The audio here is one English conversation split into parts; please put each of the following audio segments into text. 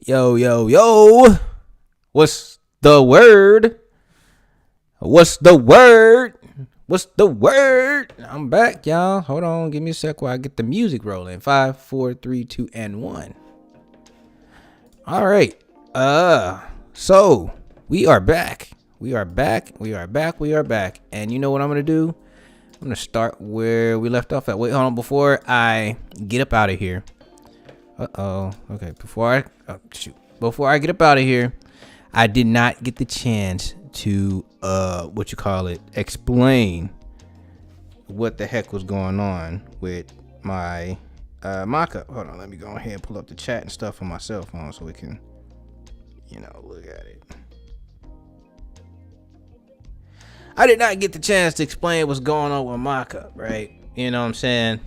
Yo, yo, yo. What's the word? What's the word? What's the word? I'm back, y'all. Hold on. Give me a sec while I get the music rolling. 5, 4, 3, 2, and 1. All right. So we are back. We are back. And you know what I'm going to do? I'm going to start where we left off at. Wait, hold on. Before I get up out of here. Okay. Before I get up out of here, I did not get the chance to explain what the heck was going on with my mock-up. Hold on, let me go ahead and pull up the chat and stuff on my cell phone so we can, look at it. I did not get the chance to explain what's going on with mock-up, right? You know what I'm saying?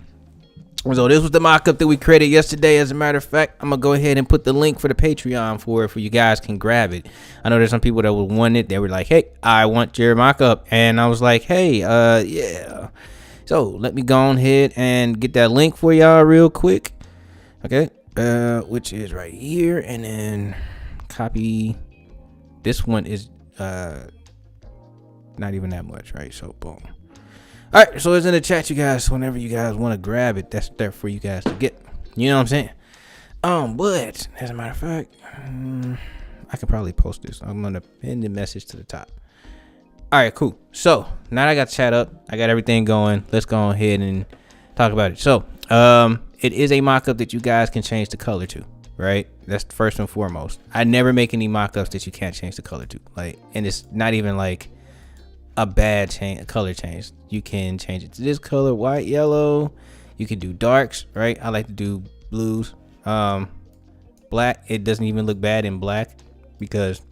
So this was the mock-up that we created yesterday. As a matter of fact, I'm going to go ahead and put the link for the Patreon for you guys can grab it. I know there's some people that would want it. They were like, hey, I want your mock-up. And I was like, hey, yeah. So let me go ahead and get that link for y'all real quick. Okay. Which is right here. And then copy. This one is not even that much, right? So boom. All right, so it's in the chat, you guys. Whenever you guys want to grab it, that's there for you guys to get. You know what I'm saying? But as a matter of fact, I could probably post this. I'm gonna pin the message to the top. All right, cool. So now that I got the chat up, I got everything going. Let's go ahead and talk about it. So, it is a mock-up that you guys can change the color to, right? That's first and foremost. I never make any mock-ups that you can't change the color to, and it's not even like a bad color change. You can change it to this color, white, yellow. You can do darks, right? I like to do blues. Black, it doesn't even look bad in black because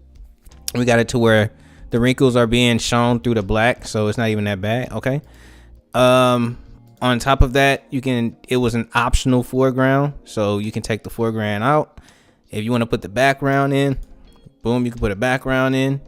we got it to where the wrinkles are being shown through the black, so it's not even that bad. Okay. On top of that, it was an optional foreground, so you can take the foreground out. If you want to put the background in, boom, you can put a background in,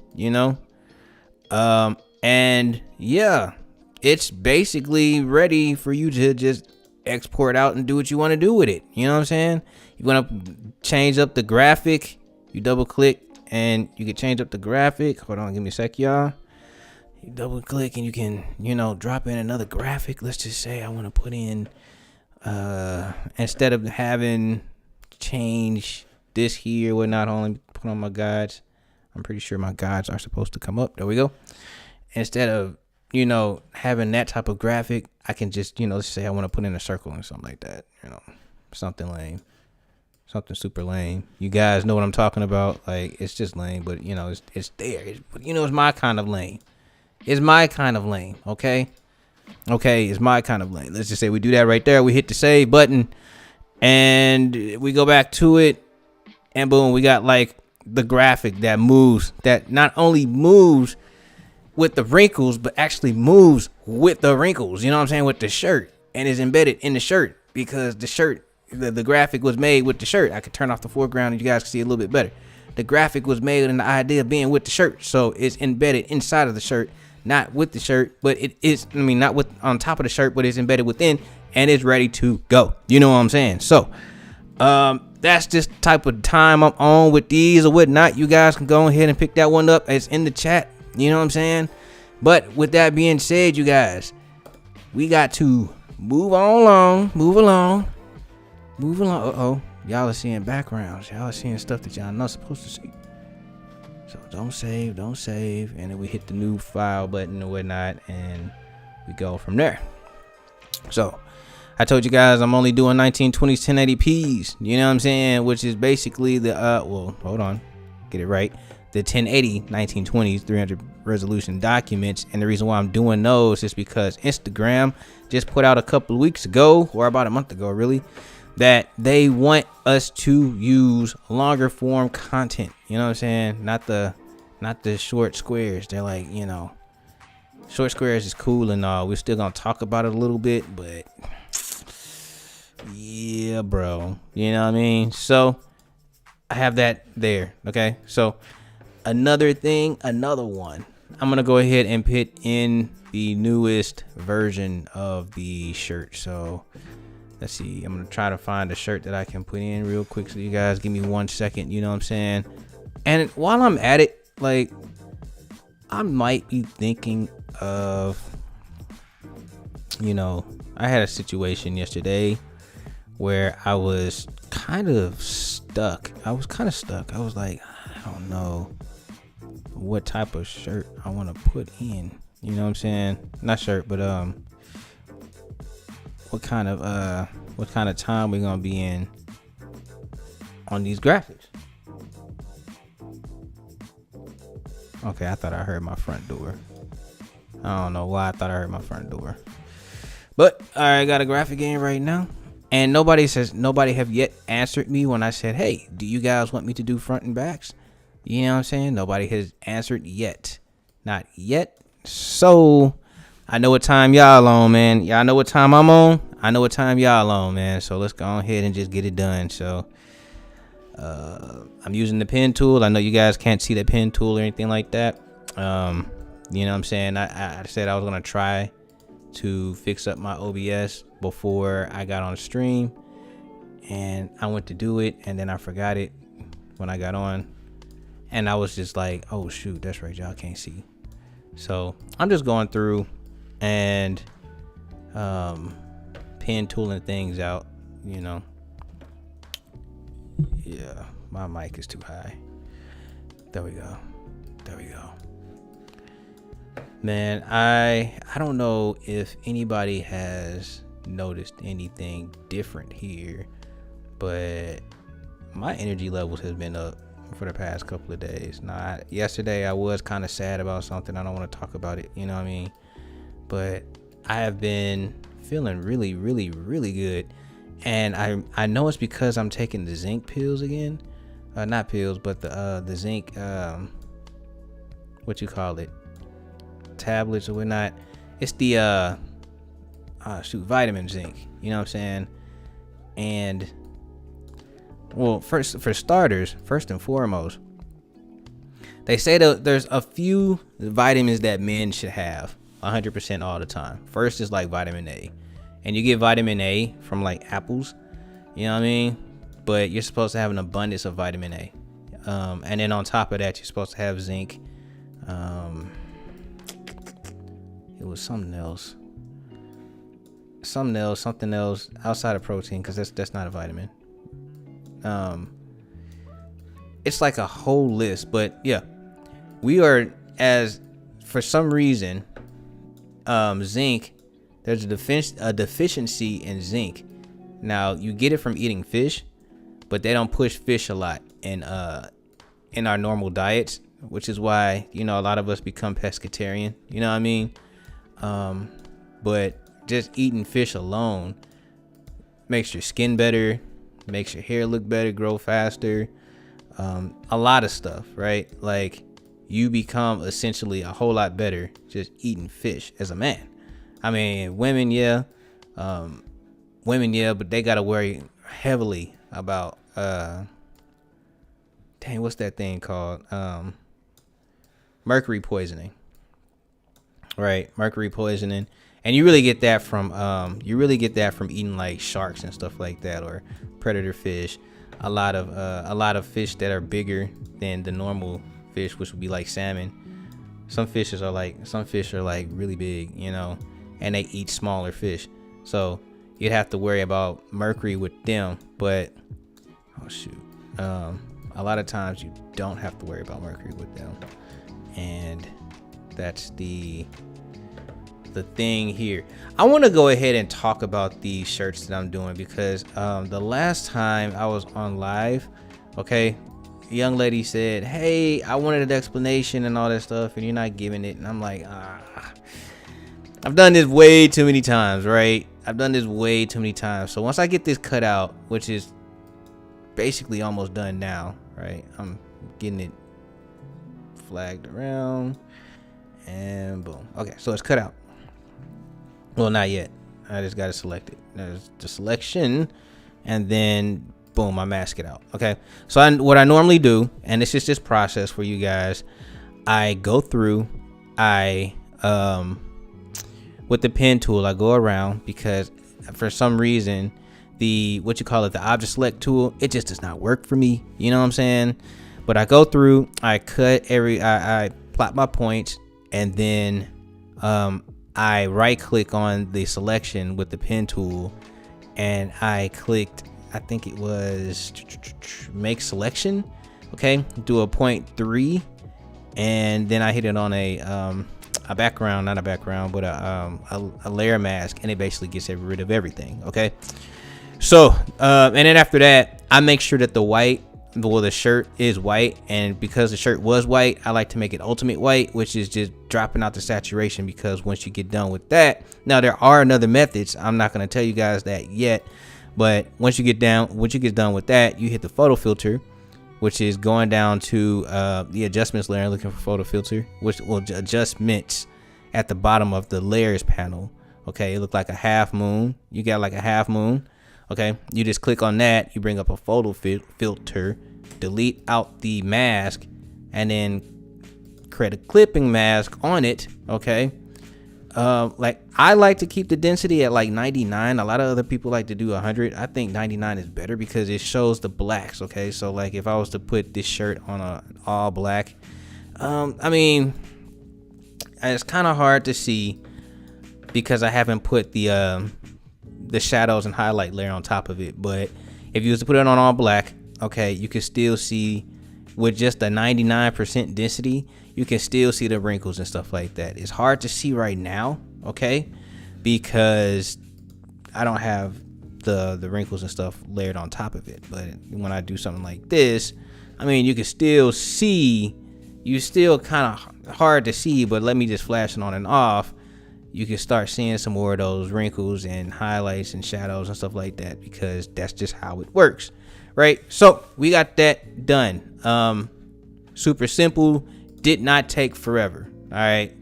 and yeah, it's basically ready for you to just export out and do what you want to do with it. You know what I'm saying? You want to change up the graphic, you double click and you can change up the graphic. Hold on, give me a sec, y'all. You double click and you can, drop in another graphic. Let's just say I want to put in, instead of having change this here, whatnot, only put on my guides. I'm pretty sure my guides are supposed to come up. There we go. Instead of, having that type of graphic, I can just, let's say I want to put in a circle or something like that, something lame, something super lame. You guys know what I'm talking about. Like, it's just lame, but it's there. It's my kind of lame. It's my kind of lame. Okay. It's my kind of lame. Let's just say we do that right there. We hit the save button and we go back to it and boom, we got like the graphic that moves, that not only moves with the wrinkles, but actually moves with the wrinkles, with the shirt, and is embedded in the shirt because the shirt, the graphic was made with the shirt. I could turn off the foreground and you guys can see a little bit better. The graphic was made in the idea of being with the shirt, so it's embedded inside of the shirt, not with the shirt, but it is, not with on top of the shirt, but it's embedded within and it's ready to go. You know what I'm saying? So, that's just the type of time I'm on with these or whatnot. You guys can go ahead and pick that one up. It's in the chat. You know what I'm saying? But with that being said, you guys, we got to move along. Uh-oh. Y'all are seeing backgrounds. Y'all are seeing stuff that y'all not supposed to see. So don't save. And then we hit the new file button or whatnot, and we go from there. So I told you guys I'm only doing 1920s 1080p's. You know what I'm saying? Which is basically the, hold on. Get it right. The 1080 1920s 300 resolution documents. And the reason why I'm doing those is because Instagram just put out a couple of weeks ago, or about a month ago really, that they want us to use longer form content. You know what I'm saying? Not the short squares. They're like, short squares is cool and all. We're still gonna talk about it a little bit, but yeah, bro. You know what I mean? So I have that there. Okay. So another one. I'm going to go ahead and put in the newest version of the shirt. So let's see, I'm gonna try to find a shirt that I can put in real quick, so you guys give me 1 second, you know what I'm saying? And while I'm at it, like, I might be thinking of, you know, I had a situation yesterday where I was kind of stuck. I was like, I don't know what type of shirt I want to put in. You know what I'm saying? Not shirt, but what kind of time we're gonna be in on these graphics. Okay, I thought I heard my front door. I don't know why I thought I heard my front door. But I got a graphic in right now. And nobody have yet answered me when I said, hey, do you guys want me to do front and backs? You know what I'm saying? Nobody has answered yet. Not yet. So I know what time y'all on, man. Y'all know what time I'm on. I know what time y'all on, man. So let's go ahead and just get it done. So I'm using the pen tool. I know you guys can't see the pen tool or anything like that. You know what I'm saying? I said I was going to try to fix up my OBS before I got on stream, and I went to do it, and then I forgot it when I got on, and I was just like, oh shoot, that's right, y'all can't see. So I'm just going through and pen tooling things out, you know. Yeah, my mic is too high. There we go. Man, I don't know if anybody has noticed anything different here, but my energy levels has been up for the past couple of days. Now, yesterday I was kind of sad about something. I don't want to talk about it, you know what I mean? But I have been feeling really, really, really good. And I know it's because I'm taking the zinc pills again. Not pills, but the zinc, what you call it? Tablets or whatnot. It's the vitamin zinc, you know what I'm saying? And well, first and foremost, they say that there's a few vitamins that men should have 100% all the time. First is like vitamin A, and you get vitamin A from like apples, you know what I mean? But you're supposed to have an abundance of vitamin A, and then on top of that, you're supposed to have zinc. It was something else outside of protein, because that's not a vitamin. It's like a whole list, but yeah, we are, as for some reason, zinc, there's a deficiency in zinc. Now you get it from eating fish, but they don't push fish a lot in our normal diets, which is why, you know, a lot of us become pescatarian, you know what I mean? But just eating fish alone makes your skin better, makes your hair look better, grow faster, a lot of stuff, right? Like, you become essentially a whole lot better just eating fish as a man. I mean, women, yeah, but they gotta worry heavily about what's that thing called? Mercury poisoning. Right, mercury poisoning, and you really get that from eating like sharks and stuff like that, or predator fish. A lot of fish that are bigger than the normal fish, which would be like salmon. Some fish are like really big, you know, and they eat smaller fish. So you'd have to worry about mercury with them, but oh shoot, a lot of times you don't have to worry about mercury with them, and that's the thing here. I want to go ahead and talk about these shirts that I'm doing, because the last time I was on live, okay, a young lady said, hey, I wanted an explanation and all that stuff, and you're not giving it. And I'm like, I've done this way too many times, right? So once I get this cut out, which is basically almost done now, right? I'm getting it flagged around. And boom. Okay, so it's cut out. Well, not yet. I just got to select it. There's the selection, and then boom, I mask it out. Okay, so what I normally do, and it's just this process for you guys, I go through, with the pen tool, I go around, because for some reason the the object select tool, it just does not work for me. You know what I'm saying? But I go through, I cut I plot my points, and then I right click on the selection with the pen tool, and I clicked, I think it was make selection. Okay, do a 0.3, and then I hit it on a background, not a background, but a layer mask, and it basically gets rid of everything. Okay, so and then after that, I make sure that the shirt is white, and because the shirt was white, I like to make it ultimate white, which is just dropping out the saturation, because once you get done with that, now there are other methods, I'm not going to tell you guys that yet, but once you get done with that, you hit the photo filter, which is going down to the adjustments layer, looking for photo filter, which will adjustments at the bottom of the layers panel. Okay, it looked like a half moon. You got like a half moon. Okay, you just click on that, you bring up a photo filter, delete out the mask, and then create a clipping mask on it. Okay, like I like to keep the density at like 99. A lot of other people like to do 100. I think 99 is better because it shows the blacks. Okay, so like if I was to put this shirt on an all black, I mean, it's kind of hard to see because I haven't put the shadows and highlight layer on top of it. But if you was to put it on all black, okay, you can still see with just a 99% density, you can still see the wrinkles and stuff like that. It's hard to see right now, okay, because I don't have the wrinkles and stuff layered on top of it. But when I do something like this, I mean, you can still see, you still kind of hard to see, but let me just flash it on and off. You can start seeing some more of those wrinkles and highlights and shadows and stuff like that, because that's just how it works, right? So we got that done. Super simple, did not take forever. All right,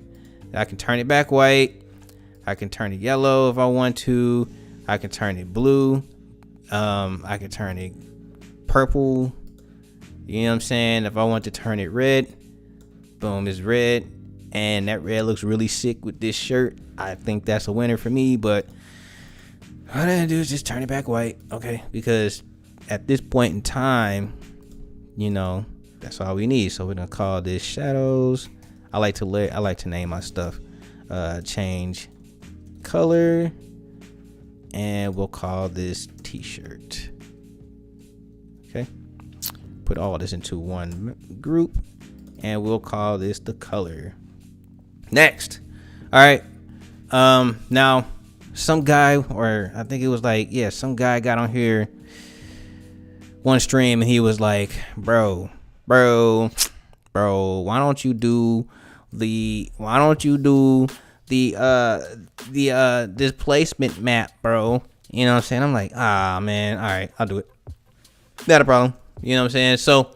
I can turn it back white, I can turn it yellow if I want to, I can turn it blue, I can turn it purple, you know what I'm saying? If I want to turn it red, boom, it's red. And that red looks really sick with this shirt. I think that's a winner for me, but all I gotta do is just turn it back white, okay? Because at this point in time, you know, that's all we need. So we're gonna call this shadows. I like to name my stuff. Change color, and we'll call this t-shirt. Okay. Put all this into one group, and we'll call this the color. Next, all right. Now some guy, or I think it was like, yeah, some guy got on here one stream and he was like, bro, why don't you do the displacement map, bro? You know what I'm saying? I'm like, man, all right, I'll do it. Not a problem. You know what I'm saying? So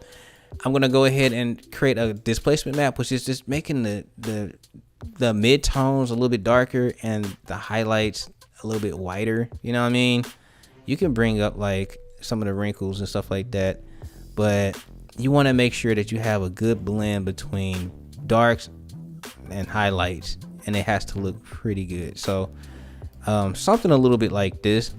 I'm gonna go ahead and create a displacement map, which is just making the mid tones a little bit darker and the highlights a little bit whiter. You know what I mean? You can bring up like some of the wrinkles and stuff like that, but you want to make sure that you have a good blend between darks and highlights, and it has to look pretty good. So something a little bit like this,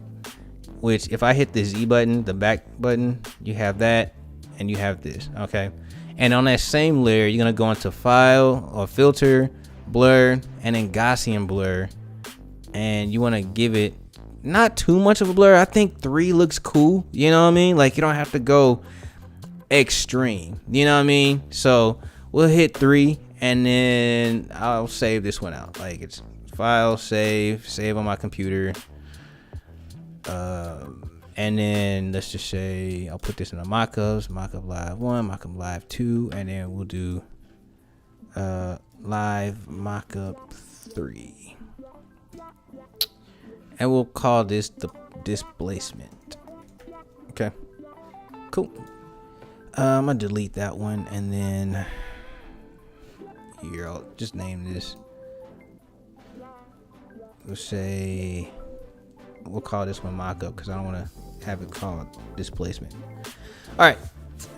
which if I hit the Z button, the back button, you have that, and you have this. Okay, and on that same layer, you're gonna go into file or filter, blur, and then Gaussian blur, and you want to give it not too much of a blur. I think 3 looks cool, you know what I mean? Like, you don't have to go extreme, you know what I mean? So we'll hit 3, and then I'll save this one out. Like, it's file, save on my computer, and then let's just say I'll put this in the mockups, mockup live 1, mockup live 2, and then we'll do live mockup 3, and we'll call this the displacement. Okay, cool. I'm gonna delete that one, and then here I'll just name this, we'll call this one mockup because I don't want to have it called displacement. All right,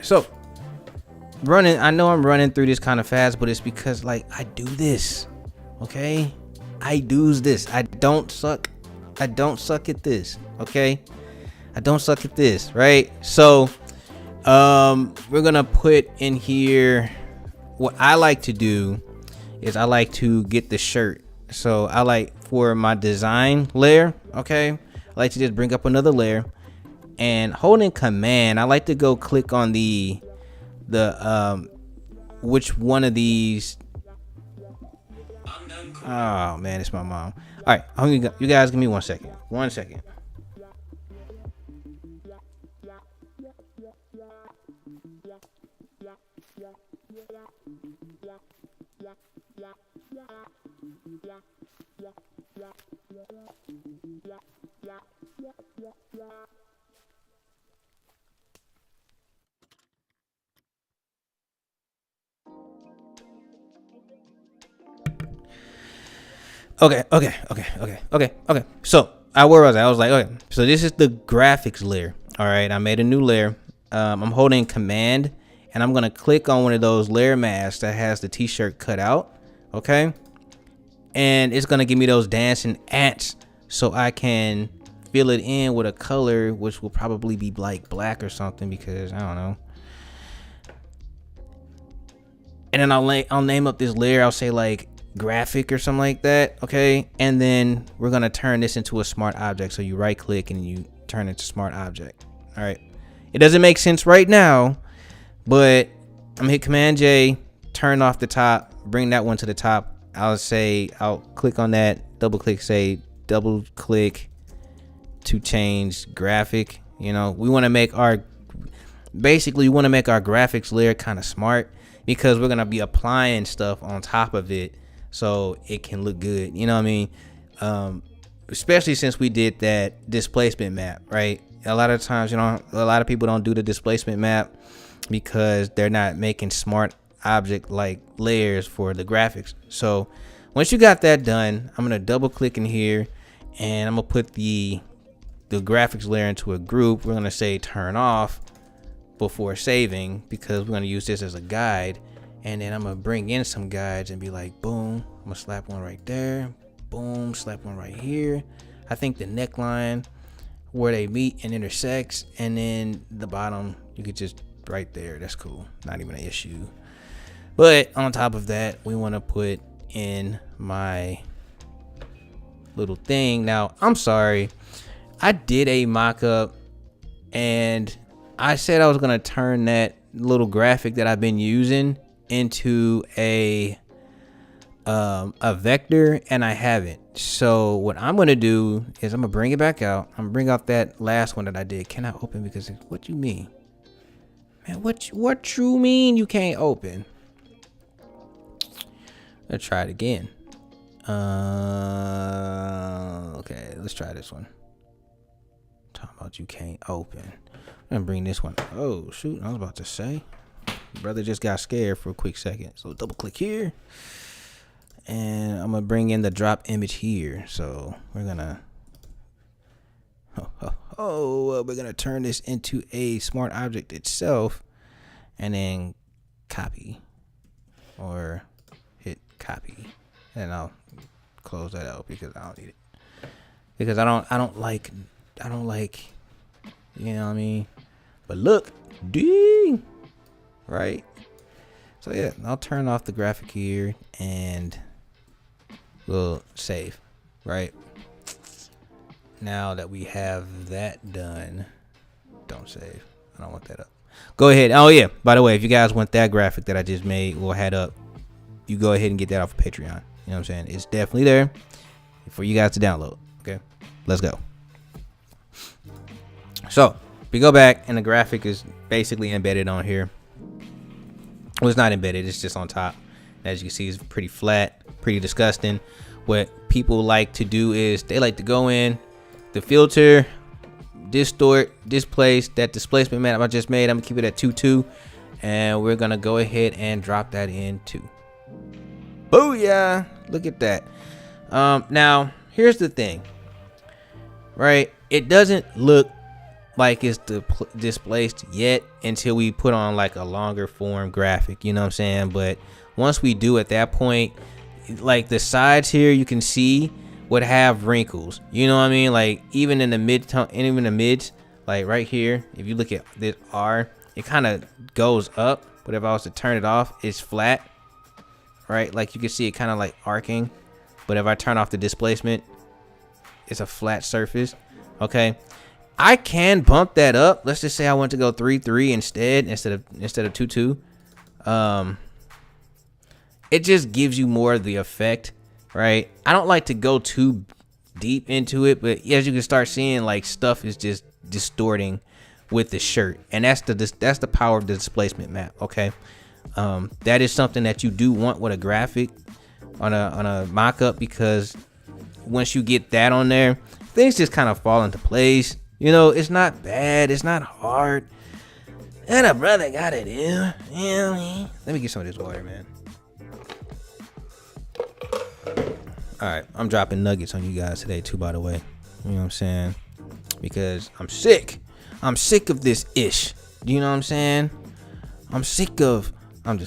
so I know I'm running through this kind of fast, but it's because like I do this, okay? I do this. I don't suck at this, okay? I don't suck at this, right? So we're gonna put in here, what I like to do is I like to get the shirt. So I like, for my design layer, okay, I like to just bring up another layer and holding command, I like to go click on the which one of these. Oh man, it's my mom. All right, you guys give me 1 second. 1 second. Okay. So where was I? I was like, okay, so this is the graphics layer. All right, I made a new layer. I'm holding command and I'm gonna click on one of those layer masks that has the t-shirt cut out. Okay, and it's gonna give me those dancing ants so I can fill it in with a color, which will probably be like black or something, because I don't know. And then I'll name up this layer. I'll say like graphic or something like that. Okay, and then we're gonna turn this into a smart object. So you right click and you turn it to smart object. All right, it doesn't make sense right now, but I'm gonna hit Command J, turn off the top, bring that one to the top. I'll click on that, double click to change graphic. You know, we want to make our graphics layer kind of smart, because we're gonna be applying stuff on top of it so it can look good. You know what I mean? Especially since we did that displacement map, right? A lot of times, a lot of people don't do the displacement map because they're not making smart object like layers for the graphics. So once you got that done, I'm gonna double click in here and I'm gonna put the graphics layer into a group. We're gonna say turn off before saving, because we're gonna use this as a guide. And then I'm gonna bring in some guides and be like, boom, I'm gonna slap one right there, boom, slap one right here. I think the neckline where they meet and intersects, and then the bottom you could just right there. That's cool, not even an issue. But on top of that, we want to put in my little thing. Now, I'm sorry, I did a mock-up and I said I was gonna turn that little graphic that I've been using into a vector, and I haven't. So what I'm gonna do is I'm gonna bring it back out. I'm gonna bring out that last one that I did. Can I open? Because what you mean, man? What you mean you can't open? Let's try it again. Okay, let's try this one. Talking about you can't open. I'm gonna bring this one. Oh shoot, I was about to say, brother just got scared for a quick second. So double click here, and I'm gonna bring in the drop image here. So we're gonna we're gonna turn this into a smart object itself, and then copy or hit copy, and I'll close that out because I don't need it, because I don't like you know what I mean. But look, ding, right? So yeah, I'll turn off the graphic here and we'll save, right? Now that we have that done, don't save. I don't want that up. Go ahead. Oh yeah, by the way, if you guys want that graphic that I just made or had up, you go ahead and get that off of Patreon. You know what I'm saying? It's definitely there for you guys to download. Okay, let's go. So we go back and the graphic is basically embedded on here. Well, it's not embedded, it's just on top. As you can see, it's pretty flat, pretty disgusting. What people like to do is they like to go in the filter, distort, displace, that displacement map I just made. I'm gonna keep it at 2.2, and we're gonna go ahead and drop that in too. Booyah! Look at that. Now here's the thing, right? It doesn't look like it's displaced yet until we put on like a longer form graphic, you know what I'm saying? But once we do, at that point, like the sides here, you can see would have wrinkles, you know what I mean? Like even in the mid-tone, and even the mids, Like right here, if you look at this R, it kind of goes up, but if I was to turn it off, it's flat, right? Like you can see it kind of like arcing, but if I turn off the displacement, it's a flat surface. Okay, I can bump that up. Let's just say I want to go 3-3 instead of 2-2. It just gives you more of the effect, right? I don't like to go too deep into it, but as you can start seeing, like, stuff is just distorting with the shirt, and that's the power of the displacement map. Okay, that is something that you do want with a graphic on a mock-up, because once you get that on there, things just kind of fall into place. You know, it's not bad, it's not hard, and a brother got it in. Let me get some of this water, man. All right, I'm dropping nuggets on you guys today too, by the way. You know what I'm saying? Because I'm sick of this ish. You know what I'm saying? I'm just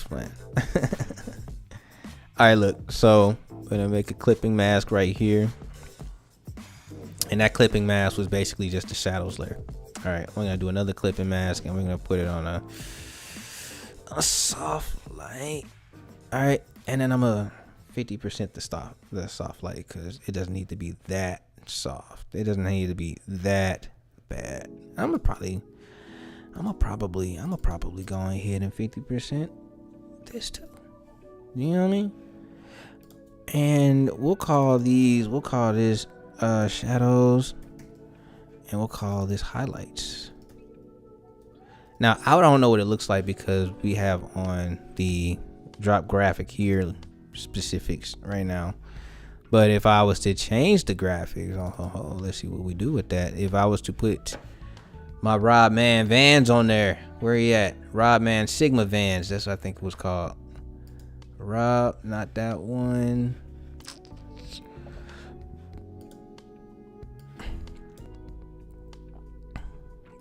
playing. All right, look, so we're gonna make a clipping mask right here, and that clipping mask was basically just the shadows layer. All right, we're gonna do another clipping mask, and we're gonna put it on a soft light. All right, and then I'm gonna 50% the soft light, because it doesn't need to be that soft. It doesn't need to be that bad. I'm gonna probably go ahead and 50% this too. You know what I mean? And we'll call this shadows, and we'll call this highlights. Now I don't know what it looks like, because we have on the drop graphic here specifics right now, but if I was to change the graphics, let's see what we do with that. If I was to put my Rodman Vans on there, where he at? Rodman Sigma Vans, that's what I think it was called. Not that one.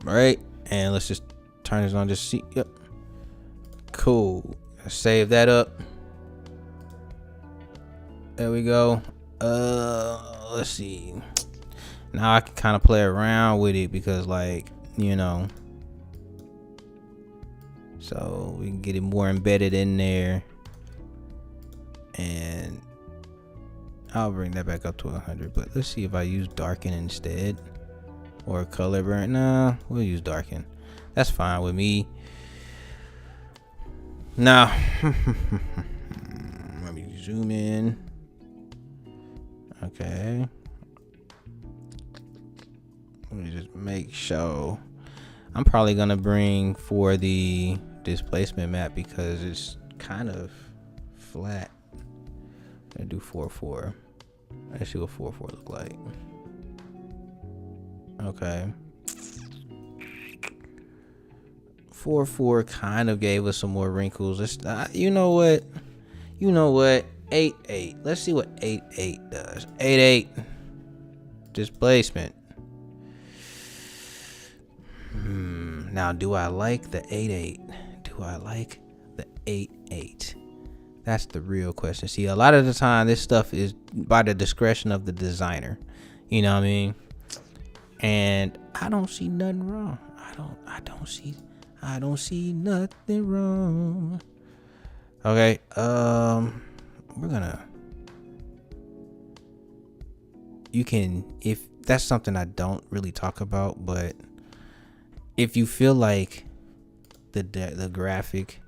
All right, and let's just turn this on, just see. Yep, cool. Let's save that up. There we go. Let's see. Now I can kind of play around with it, because, like, you know, so we can get it more embedded in there, and I'll bring that back up to 100. But let's see if I use darken instead, or color burn. Nah, we'll use darken. That's fine with me. Now let me zoom in. Okay, let me just make sure. I'm probably gonna bring for the displacement map, because it's kind of flat. I'm gonna do 4-4. Let's see what 4-4 look like. Okay, 4-4 kind of gave us some more wrinkles. Let's you know what 8-8. Let's see what 8-8 does. 8-8 displacement. Now, do I like the 8-8? Do I like the 8-8? That's the real question. See, a lot of the time, this stuff is by the discretion of the designer. You know what I mean? And I don't see nothing wrong. I don't see nothing wrong. Okay, we're gonna, you can, if that's something I don't really talk about, but if you feel like the graphic,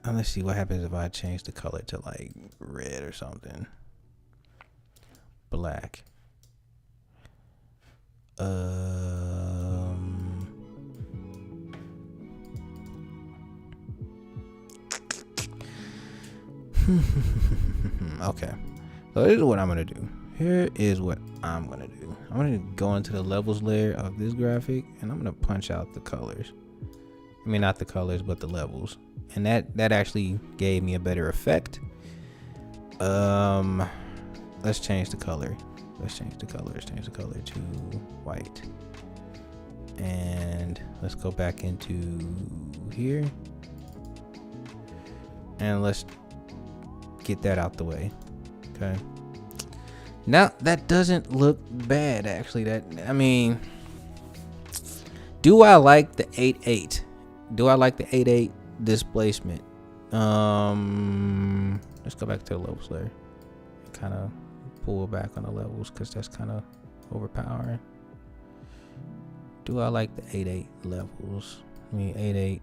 let's see what happens if I change the color to like red or something, black. Okay, so this is what I'm gonna do. Here is what I'm gonna do. I'm gonna go into the levels layer of this graphic, and I'm gonna punch out the colors. I mean, not the colors, but the levels, and that actually gave me a better effect. Let's change the color. Let's change the color to white, and let's go back into here, and let's get that out the way. Okay, now that doesn't look bad, actually. That, I mean, Do I like the 8-8? Do I like the 8-8 displacement? Let's go back to the levels layer. Kind of pull back on the levels because that's kind of overpowering. Do I like the 8-8 levels? I mean 8-8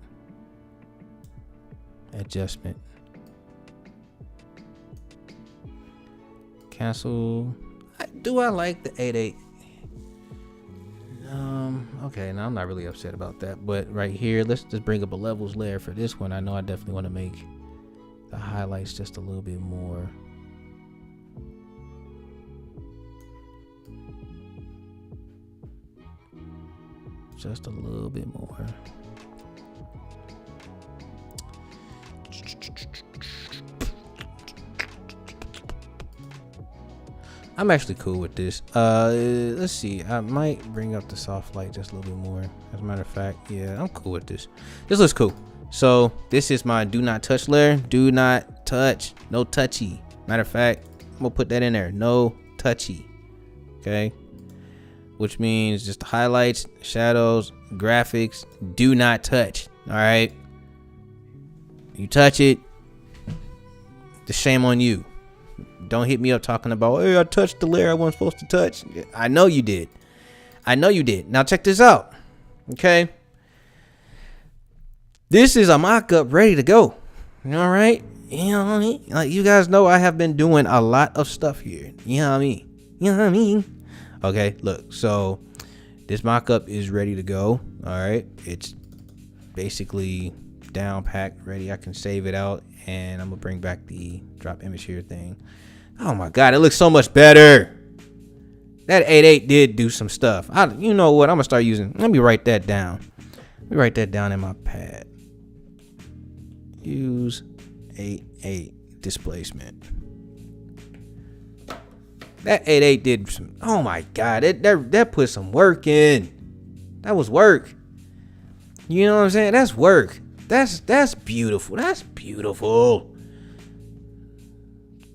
adjustment. Cancel. Do I like the 8-8? Okay, now I'm not really upset about that, but right here, let's just bring up a levels layer for this one. I know I definitely want to make the highlights just a little bit more. Just a little bit more. I'm actually cool with this. Let's see. I might bring up the soft light just a little bit more. As a matter of fact, yeah, I'm cool with this. This looks cool. So this is my do not touch layer. Do not touch. No touchy. Matter of fact, I'm gonna put that in there. No touchy. Okay. Which means just the highlights, shadows, graphics. Do not touch. All right. You touch it, the shame on you. Don't hit me up talking about, hey, I touched the layer I wasn't supposed to touch. I know you did. I know you did. Now check this out. Okay. This is a mock-up ready to go. All right. You know what I mean? Like, you guys know I have been doing a lot of stuff here. You know what I mean? You know what I mean? Okay, look. So this mock-up is ready to go. All right. It's basically down packed, ready. I can save it out, and I'm gonna bring back the drop image here thing. Oh my god, it looks so much better. That 8-8 did do some stuff. You know what? I'm gonna start using. Let me write that down. Let me write that down in my pad. Use 8-8 displacement. That 8-8 did some. Oh my god, that put some work in. That was work. You know what I'm saying? That's work. That's beautiful. That's beautiful.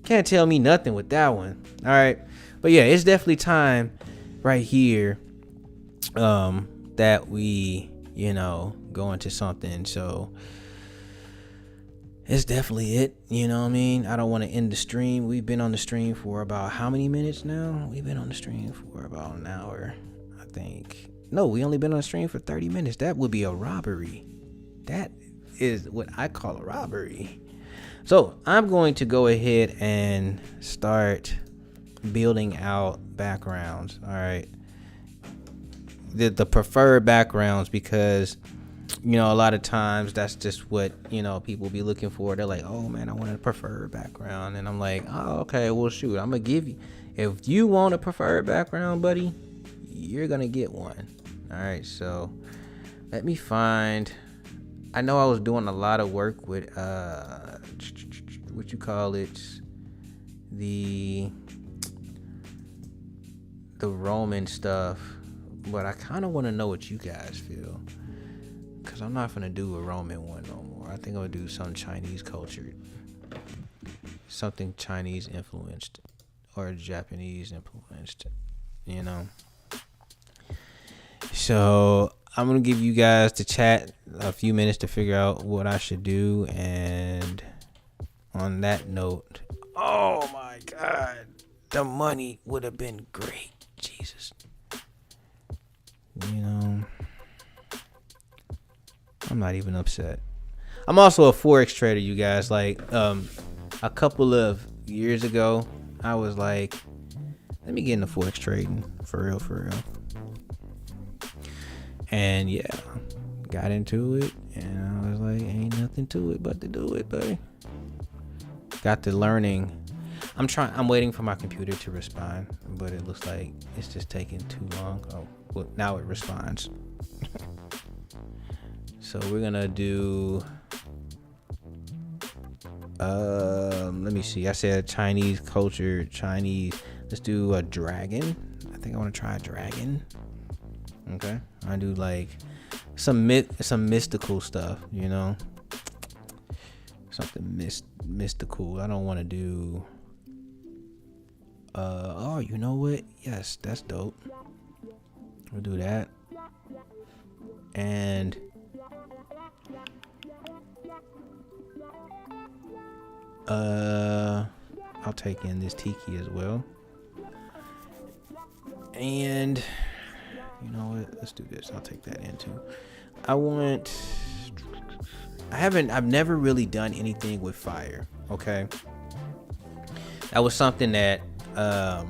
Can't tell me nothing with that one. All right. But yeah, it's definitely time right here that we, go into something. So it's definitely it. You know what I mean? I don't want to end the stream. We've been on the stream for about how many minutes now? We've been on the stream for about an hour, I think. No, we only been on the stream for 30 minutes. That would be a robbery. That is what I call a robbery. So I'm going to go ahead and start building out backgrounds. All right. The preferred backgrounds, because, a lot of times that's just what, people be looking for. They're like, oh man, I want a preferred background. And I'm like, oh, okay, well, shoot, I'm going to give you, if you want a preferred background, buddy, you're going to get one. All right. So let me find, I know I was doing a lot of work with, what you call it, the Roman stuff, but I kind of want to know what you guys feel, because I'm not gonna do a Roman one no more. I think I'm gonna do some Chinese culture, something Chinese influenced or Japanese influenced, So I'm gonna give you guys to chat a few minutes to figure out what I should do. And on that note, oh my god, the money would have been great. Jesus. I'm not even upset. I'm also a Forex trader, you guys. Like, a couple of years ago, I was like, let me get into Forex trading. For real. And yeah, got into it, and I was like, ain't nothing to it but to do it, buddy. Got to learning. I'm waiting for my computer to respond, but it looks like it's just taking too long. Oh, well, now it responds. So we're gonna do, let me see. I said Chinese culture, Chinese. Let's do a dragon. I think I want to try a dragon. Okay. I do like some mystical stuff, something mystical. I don't want to do, oh, you know what? Yes, that's dope. We'll do that. And I'll take in this tiki as well. And you know what? Let's do this. I'll take that in too. I've never really done anything with fire. Okay. That was something that I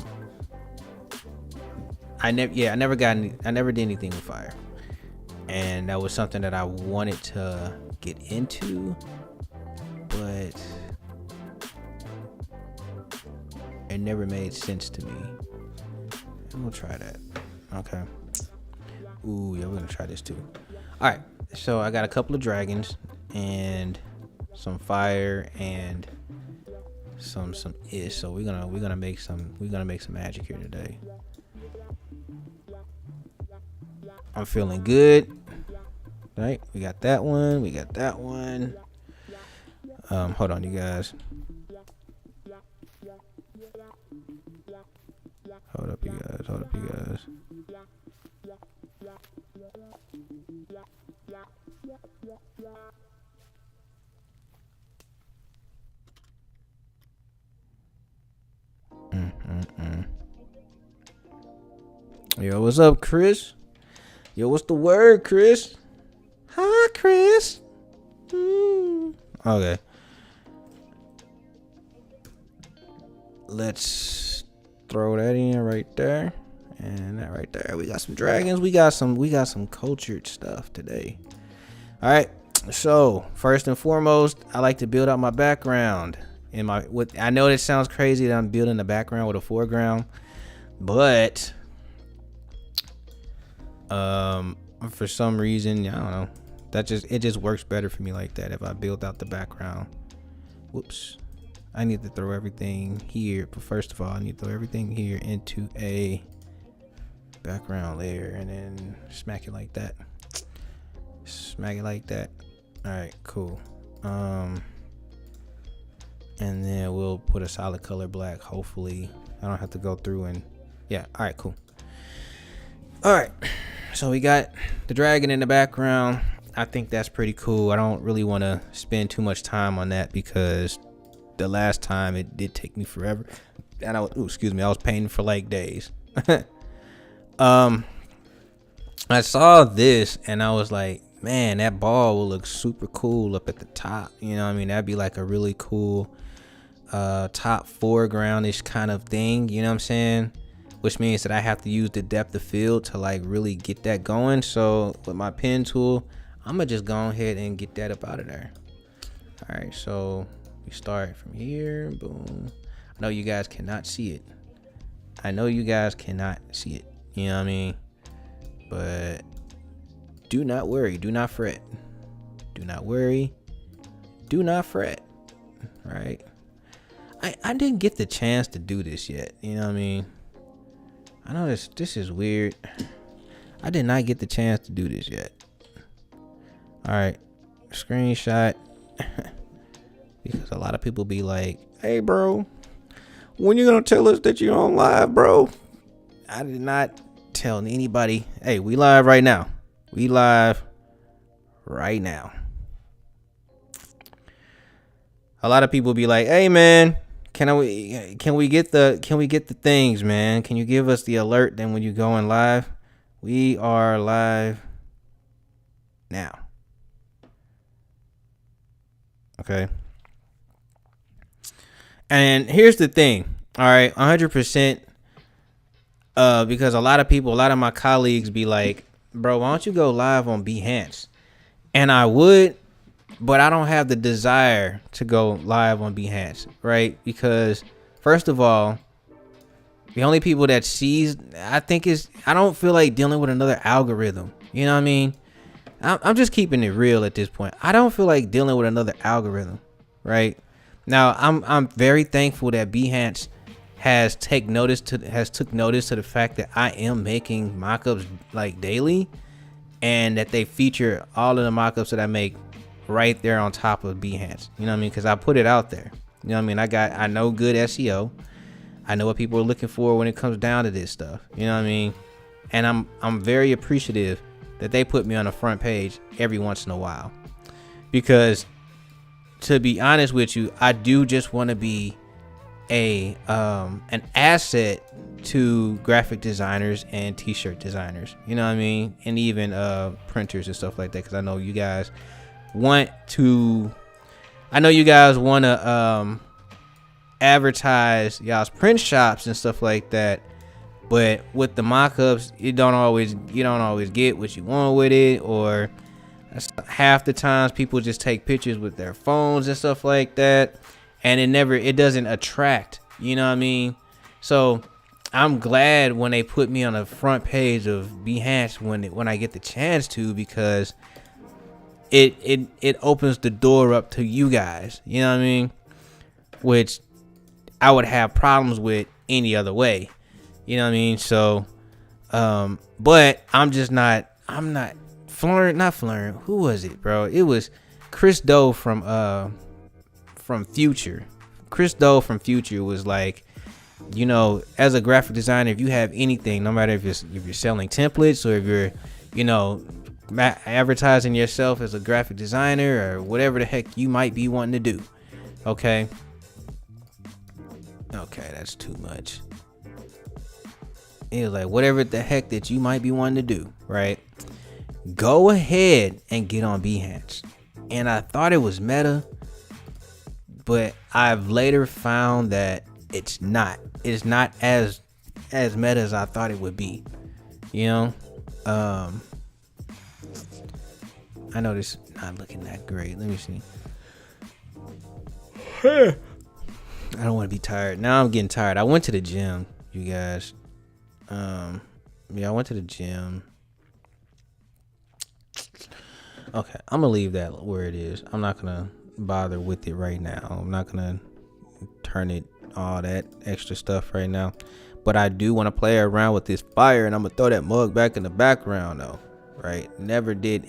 never did anything with fire. And that was something that I wanted to get into, but it never made sense to me. And we'll try that. Okay. Ooh, yeah, we're gonna try this too. All right. So I got a couple of dragons and some fire and some ish. So we're gonna make some magic here today. I'm feeling good. Right, we got that one. Hold on, you guys. Hold up, you guys. Yo, what's up, Chris? Yo, what's the word, Chris? Hi, Chris. Okay. Let's throw that in right there. And that right there. We got some dragons. We got some cultured stuff today. All right. So, first and foremost, I like to build out my background. I know this sounds crazy that I'm building the background with a foreground, but for some reason, I don't know, it just works better for me like that if I build out the background. Whoops. I need to throw everything here, but first of all, I need to throw everything here into a background layer and then smack it like that. All right, cool. And then we'll put a solid color black. Hopefully I don't have to go through and yeah. All right, cool. All right, so we got the dragon in the background. I think that's pretty cool. I don't really want to spend too much time on that because the last time it did take me forever, and I was painting for like days. I saw this and I was like, man, that ball will look super cool up at the top. You know what I mean? That'd be like a really cool top foregroundish kind of thing. You know what I'm saying? Which means that I have to use the depth of field to like really get that going. So with my pen tool, I'm gonna just go ahead and get that up out of there. All right, so we start from here. Boom. I know you guys cannot see it. You know what I mean? But do not worry. Do not fret. Do not worry. Do not fret. All right. I didn't get the chance to do this yet. You know what I mean? I know this is weird. I did not get the chance to do this yet. All right. Screenshot. Because a lot of people be like, hey, bro, when you going to tell us that you're on live, bro? I did not tell anybody. Hey, we live right now. A lot of people be like, hey, man, can we get the things, man? Can you give us the alert then when you go in live? We are live now. Okay. And here's the thing. All right, 100%. Because a lot of my colleagues be like, bro, why don't you go live on Behance? And I would, but I don't have the desire to go live on Behance, right? Because first of all, the only people that sees, I don't feel like dealing with another algorithm. You know what I mean? I'm just keeping it real at this point. I don't feel like dealing with another algorithm, right? Now, I'm very thankful that Behance has took notice to the fact that I am making mockups like daily, and that they feature all of the mockups that I make right there on top of Behance. You know what I mean? Because I put it out there. You know what I mean? I know good SEO. I know what people are looking for when it comes down to this stuff. You know what I mean? And I'm very appreciative that they put me on the front page every once in a while, because to be honest with you, I do just want to be an asset to graphic designers and t-shirt designers, you know what I mean, and even printers and stuff like that, because I know you guys want to advertise y'all's print shops and stuff like that, but with the mock-ups you don't always get what you want with it, or half the times people just take pictures with their phones and stuff like that, and it doesn't attract, you know what I mean. So I'm glad when they put me on the front page of Behance when I get the chance to, because it opens the door up to you guys, you know what I mean, which I would have problems with any other way, you know what I mean. So but I'm not flirting. Who was it, bro? It was Chris Doe from Future. Chris Doe from Future was like, you know, as a graphic designer, if you have anything, no matter if you're selling templates or if you're, you know, advertising yourself as a graphic designer or whatever the heck you might be wanting to do, okay, that's too much. It was like, whatever the heck that you might be wanting to do, right? Go ahead and get on Behance. And I thought it was meta, but I've later found that it's not as meta as I thought it would be, you know. I know this is not looking that great. Let me see. I don't want to be tired. Now I'm getting tired. I went to the gym, you guys. I went to the gym. Okay, I'm gonna leave that where it is. I'm not gonna bother with it right now. I'm not gonna turn it all that extra stuff right now, but I do want to play around with this fire, and I'm gonna throw that mug back in the background though, right? Never did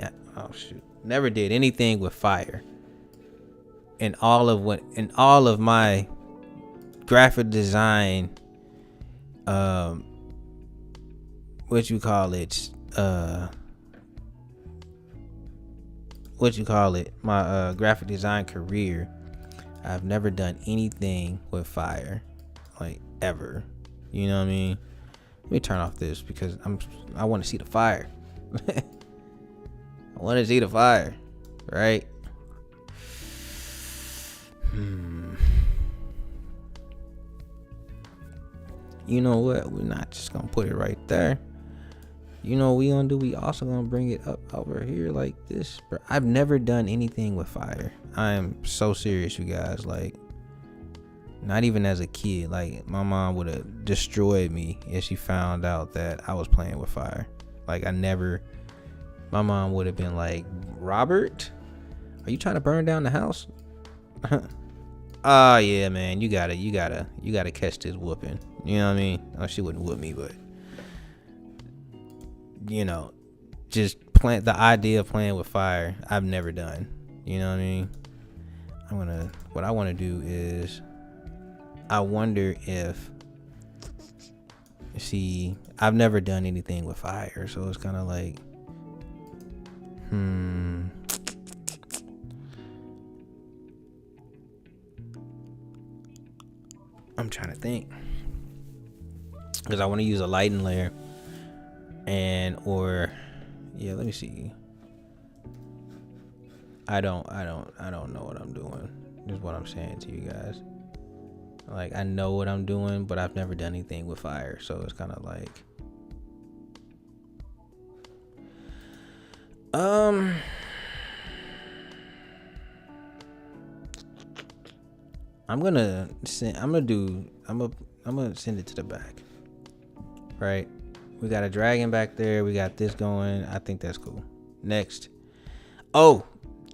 anything with fire in all of my graphic design my graphic design career. I've never done anything with fire, like, ever, you know what I mean. Let me turn off this because I want to see the fire. I want to see the fire, right? You know what, we're not just gonna put it right there. You know what we gonna do? We also gonna bring it up over here like this. Bro, I've never done anything with fire. I am so serious, you guys. Like, not even as a kid. Like, my mom would have destroyed me if she found out that I was playing with fire. Like, my mom would have been like, Robert, are you trying to burn down the house? Oh yeah, man, you gotta catch this whooping. You know what I mean? Oh, she wouldn't whoop me, but, you know, just the idea of playing with fire, I've never done. You know what I mean? What I want to do is, I wonder if, see, I've never done anything with fire, so it's kind of like, I'm trying to think, because I want to use a lighting layer, let me see. I don't know what I'm doing. This is what I'm saying to you guys. Like, I know what I'm doing, but I've never done anything with fire, so it's kind of like, I'm gonna send it to the back. Right? We got a dragon back there. We got this going. I think that's cool. Next. Oh,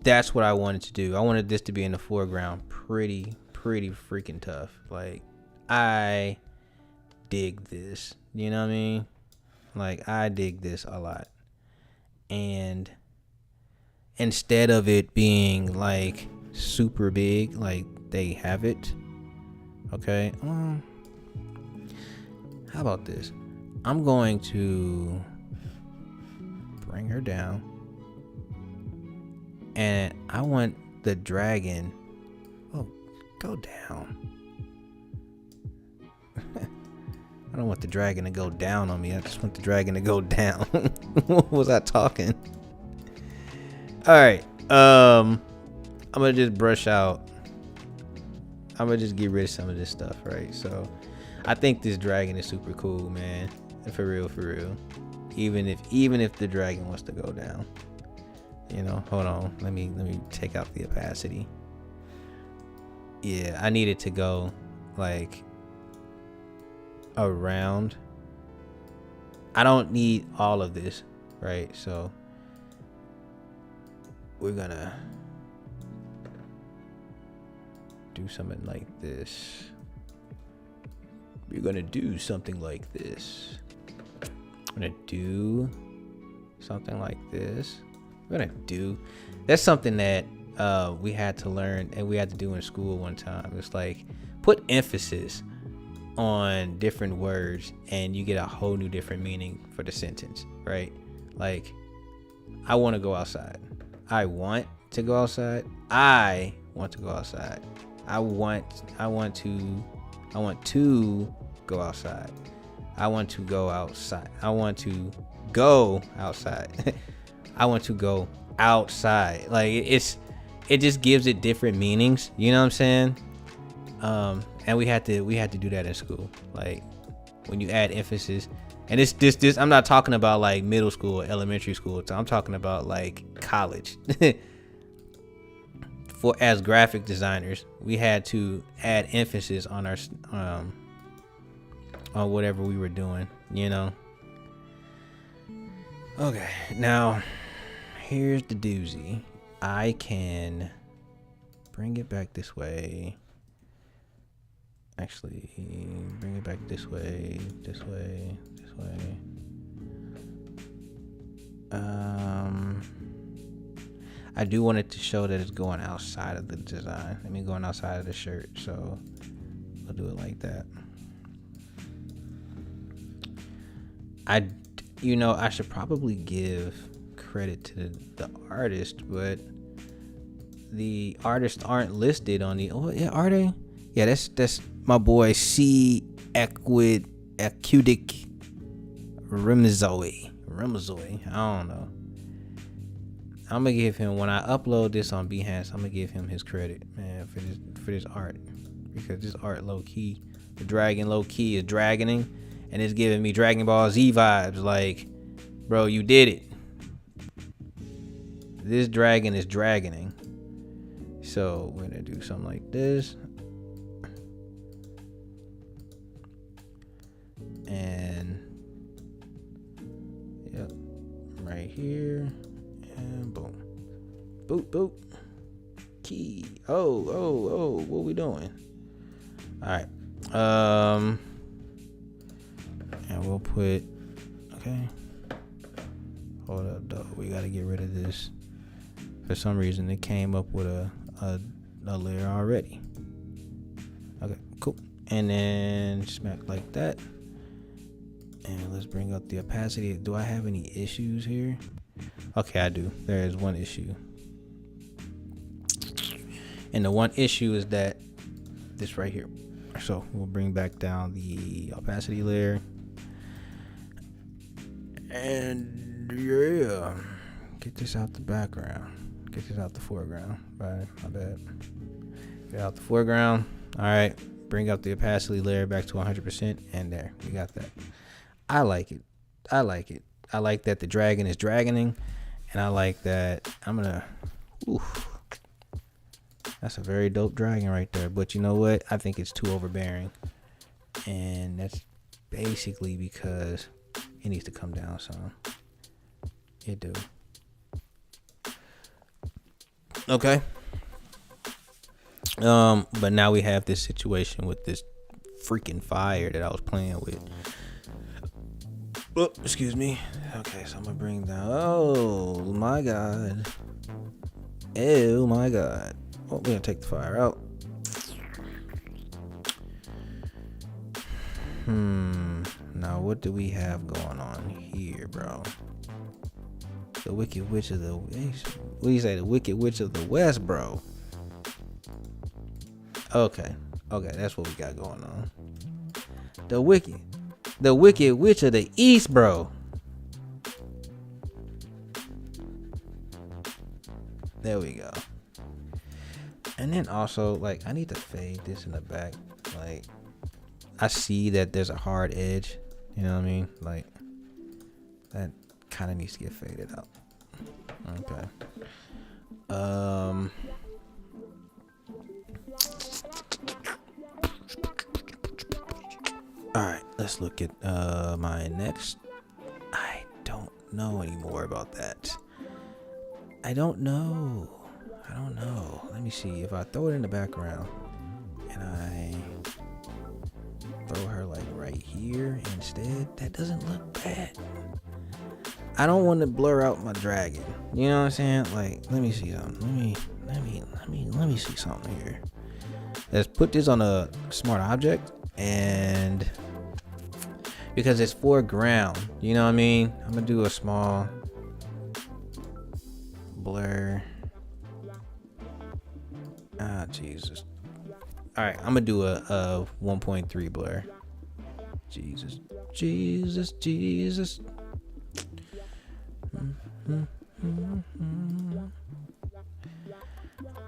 that's what I wanted to do. I wanted this to be in the foreground. Pretty freaking tough. Like, I dig this. You know what I mean? Like, I dig this a lot. And instead of it being like super big, like they have it, okay, how about this? I'm going to bring her down. And I want the dragon. Oh, go down. I don't want the dragon to go down on me. I just want the dragon to go down. What was I talking? All right. I'm gonna just brush out. I'm gonna just get rid of some of this stuff, right? So, I think this dragon is super cool, man. For real, for real. Even if the dragon wants to go down. You know, hold on. Let me take out the opacity. Yeah, I need it to go like around. I don't need all of this, right? So we're gonna do something like this. We're gonna do something like this. I'm gonna do something like this. That's something that we had to learn and we had to do in school one time. It's like put emphasis on different words and you get a whole new different meaning for the sentence, right? Like, I want to go outside. I want to go outside. I want to go outside. I want to go outside. I want to go outside. I want to go outside. I want to go outside. Like, it just gives it different meanings. You know what I'm saying? And we had to do that in school. Like, when you add emphasis, and this I'm not talking about like middle school or elementary school. I'm talking about like college. As graphic designers, we had to add emphasis on our on whatever we were doing, you know. Okay, now here's the doozy. I can bring it back this way. Actually, bring it back this way. I do want it to show that it's going outside of the design. I mean, going outside of the shirt. So I'll do it like that. I should probably give credit to the artist, but the artists aren't listed on the. Oh yeah, are they? Yeah, that's my boy C. Acudic Remazoe. I don't know. I'm gonna give him, when I upload this on Behance, I'm gonna give him his credit, man, for this art, because this art low key, the dragon low key is dragoning, and it's giving me Dragon Ball Z vibes. Like, bro, you did it. This dragon is dragoning. So we're gonna do something like this, and yep, right here. And boom. Boop, boop. Key. Oh, what we doing? Alright. And we'll put, okay. Hold up, though. We gotta get rid of this. For some reason, it came up with a layer already. Okay, cool. And then smack like that. And let's bring up the opacity. Do I have any issues here? Okay, I do. There is one issue. And the one issue is that this right here. So we'll bring back down the opacity layer. And yeah, get this out the background. Get this out the foreground. Right, my bad. Get out the foreground. All right, bring up the opacity layer back to 100%. And there, we got that. I like it. I like that the dragon is dragoning. And I like that that's a very dope dragon right there. But you know what? I think it's too overbearing. And that's basically because it needs to come down some. It do. Okay. But now we have this situation with this freaking fire that I was playing with. Oh, excuse me. Okay, so I'm gonna bring down. Oh my god. Oh my god. Oh, we're gonna take the fire out. Now what do we have going on here, bro? The Wicked Witch of the what do you say? The Wicked Witch of the West, bro. Okay, that's what we got going on. The Wicked Witch of the East, bro. There we go. And then also, like, I need to fade this in the back. Like, I see that there's a hard edge. You know what I mean? Like, that kind of needs to get faded out. Okay. Alright, let's look at my next. I don't know anymore about that. I don't know. Let me see. If I throw it in the background and I throw her like right here instead, that doesn't look bad. I don't want to blur out my dragon. You know what I'm saying? Like, let me see something. Let me see something here. Let's put this on a smart object, and because it's foreground, you know what I mean? I'm gonna do a small blur. Jesus. All right, I'm gonna do a 1.3 blur. Jesus.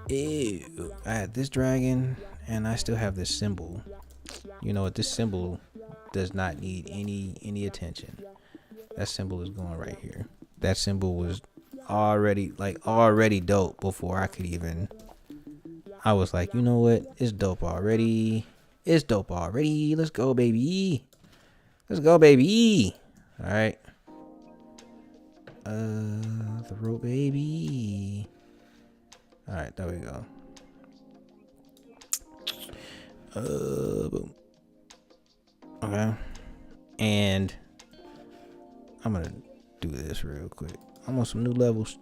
Ew. I had this dragon, and I still have this symbol. You know what? This symbol does not need any attention. That symbol is going right here. That symbol was already dope before I could even. I was like, you know what? It's dope already. Let's go, baby. All right. The rope, baby. All right, there we go. Boom. Okay. And I'm gonna do this real quick. I'm on some new levels.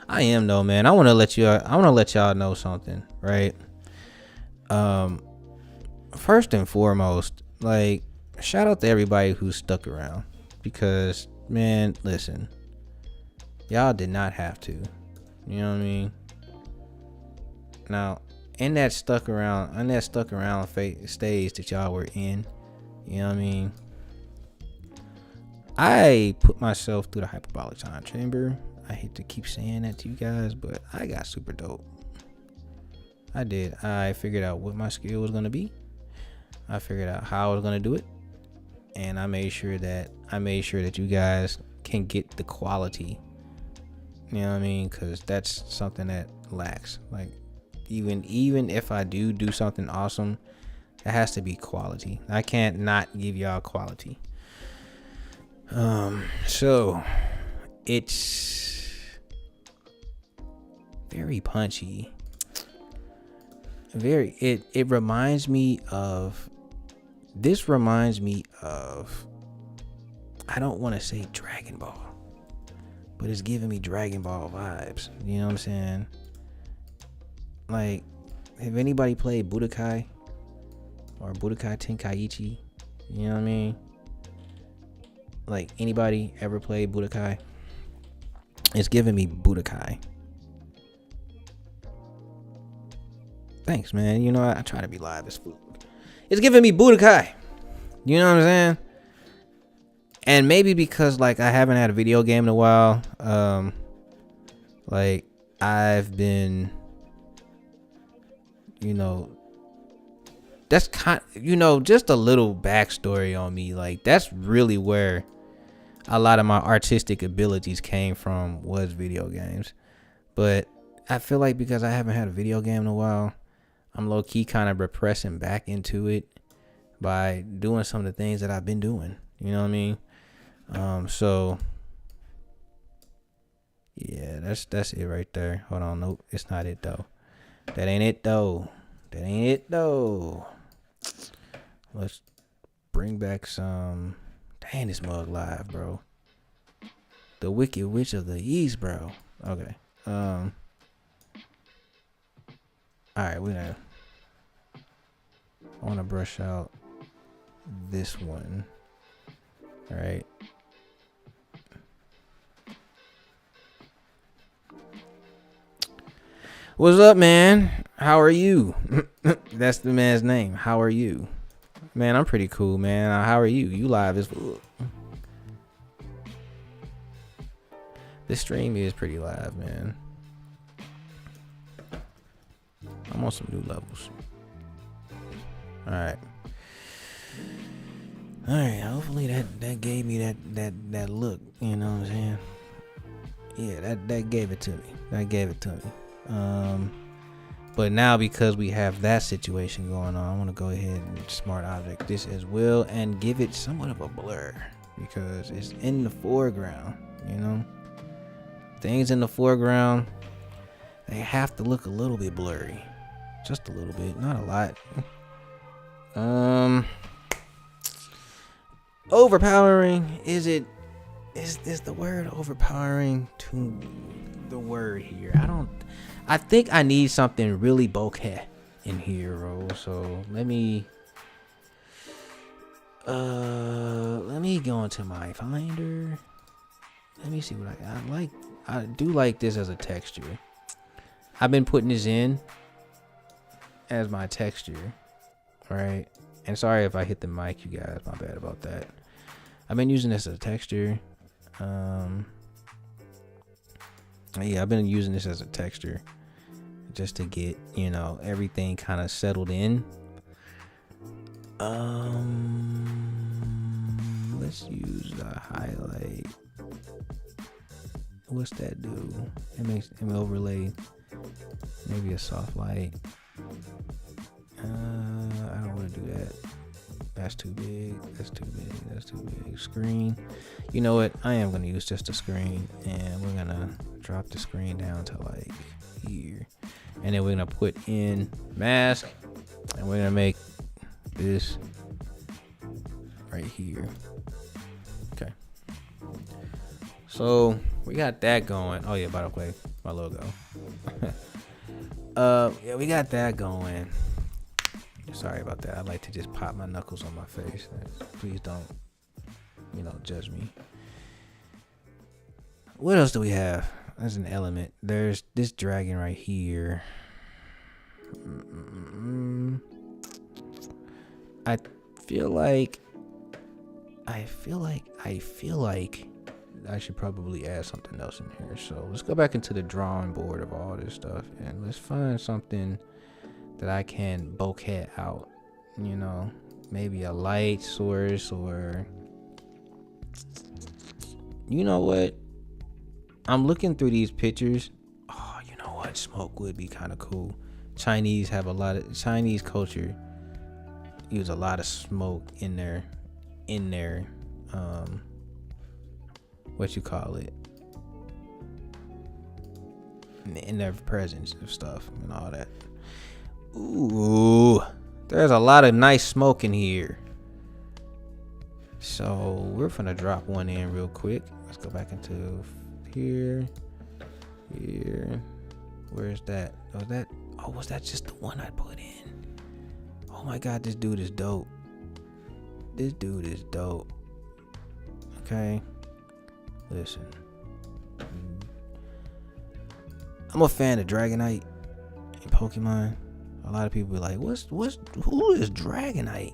I am though, man. I wanna let y'all know something, right? First and foremost, like, shout out to everybody who stuck around, because, man, listen, y'all did not have to. You know what I mean? Now, in that stuck around stage that y'all were in, you know what I mean? I put myself through the hyperbolic time chamber. I hate to keep saying that to you guys, but I got super dope. I did. I figured out what my skill was gonna be. I figured out how I was gonna do it, and I made sure that you guys can get the quality. You know what I mean? Because that's something that lacks. Like, even if I do something awesome, it has to be quality. I can't not give y'all quality. So it's very punchy. It reminds me of. This reminds me of. I don't want to say Dragon Ball, but it's giving me Dragon Ball vibes. You know what I'm saying? Like, have anybody played Budokai or Budokai Tenkaichi? You know what I mean? Like, anybody ever played Budokai? It's giving me Budokai. Thanks, man. You know, I try to be live as food. It's giving me Budokai. You know what I'm saying? And maybe because, like, I haven't had a video game in a while. Like, I've been, you know, that's just a little backstory on me. Like, that's really where a lot of my artistic abilities came from, was video games. But I feel like because I haven't had a video game in a while, I'm low-key kind of repressing back into it by doing some of the things that I've been doing. You know what I mean? So yeah, that's it right there. Hold on, nope, it's not it though. That ain't it though. Let's bring back some. Dang, this mug live, bro. The Wicked Witch of the East, bro. Okay. All right, I want to brush out this one. All right. What's up, man? How are you? That's the man's name. How are you? Man, I'm pretty cool, man. How are you? You live as fuck. This stream is pretty live, man. I'm on some new levels. Alright. Alright, hopefully that gave me that look, you know what I'm saying? Yeah, that gave it to me. That gave it to me. But now because we have that situation going on, I want to go ahead and smart object this as well and give it somewhat of a blur because it's in the foreground, you know? Things in the foreground, they have to look a little bit blurry. Just a little bit, not a lot. Overpowering, is the word overpowering to the word here? I think I need something really bokeh in here, bro. So let me go into my finder. Let me see what I like. I do like this as a texture. I've been putting this in as my texture, right? And sorry if I hit the mic, you guys. My bad about that. I've been using this as a texture. Yeah, I've been using this as a texture just to get, you know, everything kind of settled in. Let's use the highlight. What's that do? It makes an overlay. Maybe a soft light. I don't want to do that. That's too big. That's too big. That's too big. Screen. You know what? I am going to use just a screen. And we're going to drop the screen down to like here. And then we're going to put in mask. And we're going to make this right here. Okay. So we got that going. Oh yeah, by the way, my logo. Yeah, we got that going. Sorry about that. I like to just pop my knuckles on my face. Please don't, you know, judge me. What else do we have? There's an element. There's this dragon right here. I feel like I should probably add something else in here. So let's go back into the drawing board of all this stuff and let's find something that I can bokeh out. You know, maybe a light source or, you know what? I'm looking through these pictures. Oh, you know what? Smoke would be kind of cool. Chinese culture use a lot of smoke in their what you call it, in their presence of stuff and all that. Ooh, there's a lot of nice smoke in here. So we're gonna drop one in real quick. Let's go back into here. Where's that? Was that just the one I put in? Oh my god, this dude is dope. Okay, listen, I'm a fan of Dragonite in Pokemon. A lot of people be like, who is Dragonite?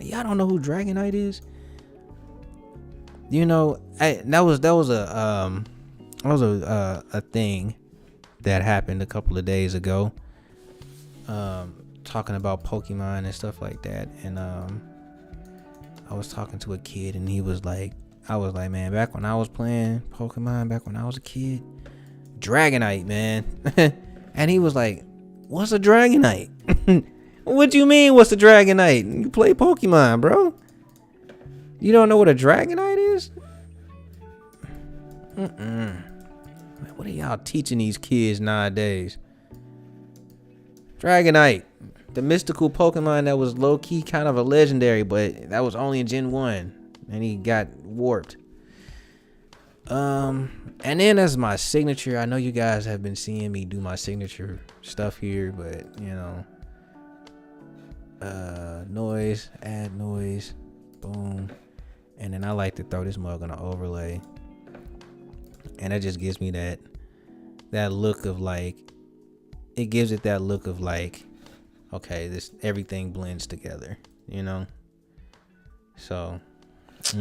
Y'all don't know who Dragonite is? You know, that was a thing that happened a couple of days ago. Talking about Pokemon and stuff like that, and I was talking to a kid, and I was like, man, back when I was playing Pokemon, back when I was a kid, Dragonite, man. And he was like, what's a Dragonite? What do you mean, what's a Dragonite? You play Pokemon, bro. You don't know what a Dragonite is? Man, what are y'all teaching these kids nowadays? Dragonite, the mystical Pokemon that was low-key kind of a legendary, but that was only in Gen 1. And he got warped. And then as my signature, I know you guys have been seeing me do my signature stuff here, but you know, noise, add noise, boom. And then I like to throw this mug on an overlay. And that just gives me that look of like, it gives it that look of like, okay, this everything blends together, you know. So, this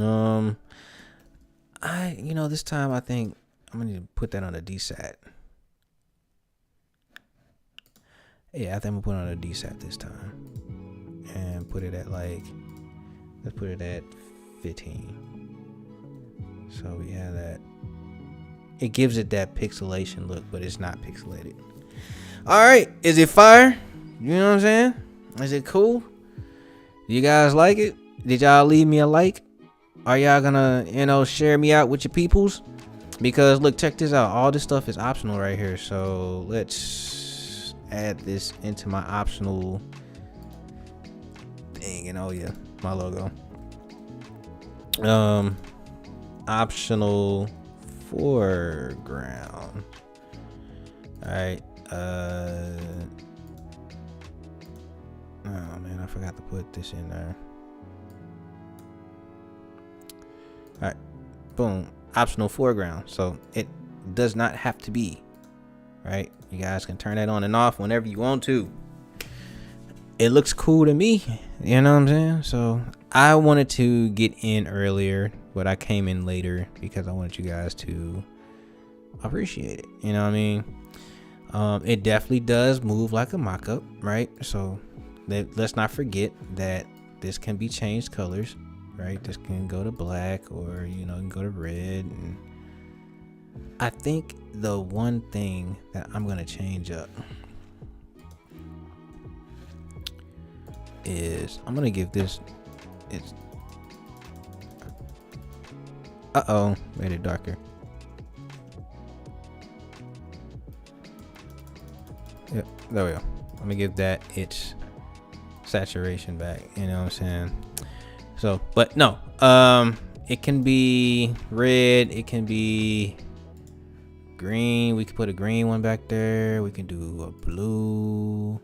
time I think I'm gonna need to put that on a DSAT. Yeah, I think I'm gonna put it on a DSAT this time, and put it at like, let's put it at 15. So we have that. It gives it that pixelation look, but it's not pixelated. All right, is it fire? You know what I'm saying? Is it cool? You guys like it? Did y'all leave me a like? Are y'all gonna, share me out with your peoples? Because look, check this out. All this stuff is optional right here. So let's add this into my optional thing. And oh yeah, my logo. Optional foreground. All right. Oh man, I forgot to put this in there. All right, boom, optional foreground. So it does not have to be, right? You guys can turn that on and off whenever you want to. It looks cool to me, you know what I'm saying? So I wanted to get in earlier, but I came in later because I wanted you guys to appreciate it, you know what I mean? It definitely does move like a mock-up, right? So let's not forget that this can be changed colors, right? This can go to black, or it can go to red. And I think the one thing that I'm gonna change up is I'm gonna give this made it darker. Yep, there we go. Let me give that its saturation back, you know what I'm saying? So, but no, it can be red, it can be green. We can put a green one back there. We can do a blue,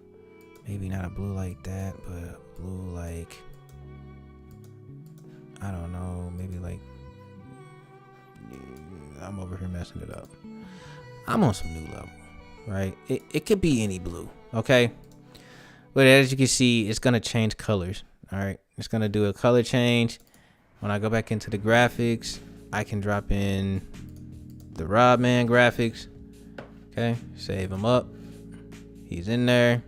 maybe not a blue like that, but a blue like, I don't know, maybe like, I'm over here messing it up. I'm on some new level, right? It could be any blue, okay? But as you can see, it's gonna change colors. All right, it's gonna do a color change. When I go back into the graphics, I can drop in the Rodman graphics. Okay, save him up. He's in there.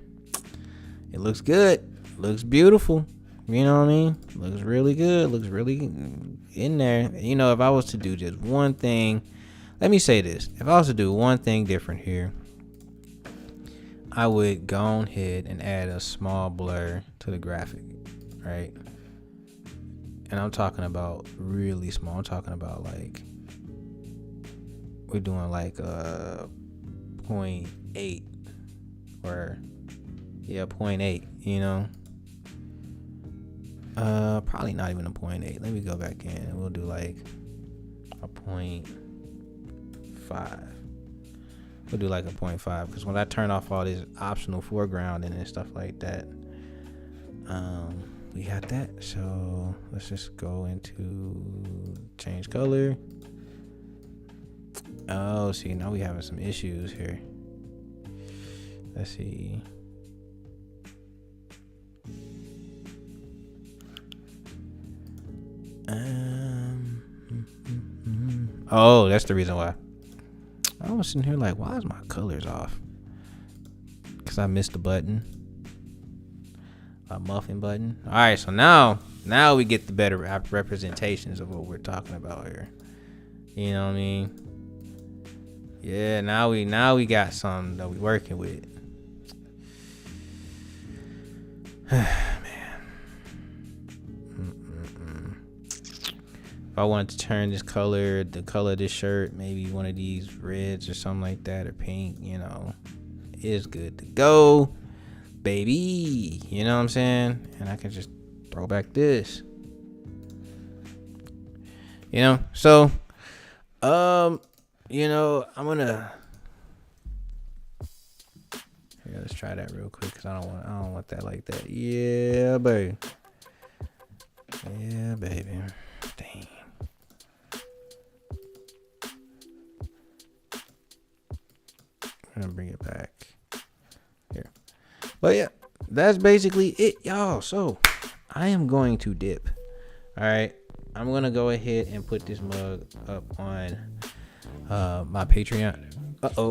It looks good. Looks beautiful. You know what I mean? Looks really good. Looks really in there. If I was to do just one thing, let me say this. If I was to do one thing different here, I would go ahead and add a small blur to the graphic, right? And I'm talking about really small. I'm talking about like, we're doing like 0.8 or 0.8, probably not even a 0.8. Let me go back in and we'll do like a 0.5. We'll do like a 0.5 because when I turn off all this optional foreground and stuff like that, we got that. So let's just go into change color. Oh, see, now we having some issues here. Let's see. Oh, that's the reason why. I was sitting here like, why is my colors off? Because I missed the button. A muffin button. All right, so now we get the better representations of what we're talking about here. You know what I mean? Yeah, now we got something that we working with. Man. If I wanted to turn this color, the color of this shirt, maybe one of these reds or something like that, or pink, is good to go, baby. You know what I'm saying? And I can just throw back this. So, I'm gonna. Here, let's try that real quick because I don't want that like that. Yeah, baby. Yeah, baby. Dang. I'm gonna bring it back. But yeah, that's basically it, y'all. So I am going to dip. All right, I'm gonna go ahead and put this mug up on my Patreon. I'm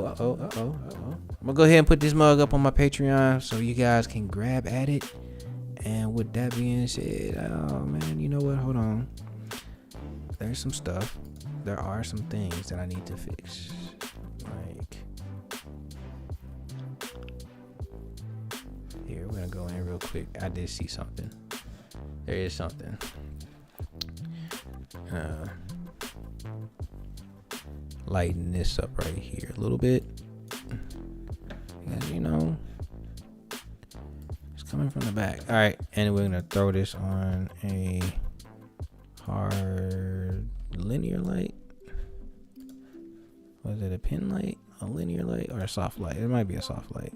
gonna go ahead and put this mug up on my Patreon so you guys can grab at it. And with that being said, oh man, you know what? Hold on. There's some stuff. There are some things that I need to fix. Like, here, we're gonna go in real quick. I did see something. There is something. Lighten this up right here a little bit. And, you know, it's coming from the back. All right, and we're gonna throw this on a hard linear light. Was it a pin light, a linear light, or a soft light? It might be a soft light.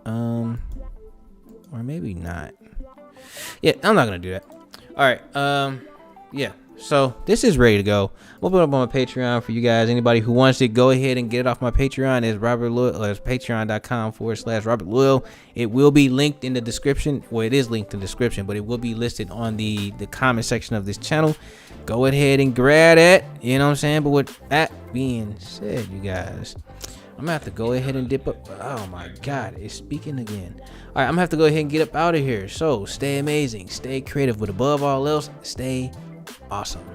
Or maybe not. Yeah, I'm not gonna do that. All right. Yeah. So this is ready to go. I'm gonna put it up on my Patreon for you guys. Anybody who wants it, go ahead and get it off my Patreon. It's Robert Loyal. It's patreon.com/Robert Loyal. It will be linked in the description. Well, it is linked in the description, but it will be listed on the comment section of this channel. Go ahead and grab it. You know what I'm saying? But with that being said, you guys, I'm gonna have to go ahead and dip up. Oh my God, it's speaking again. All right, I'm gonna have to go ahead and get up out of here. So stay amazing, stay creative, but above all else, stay awesome.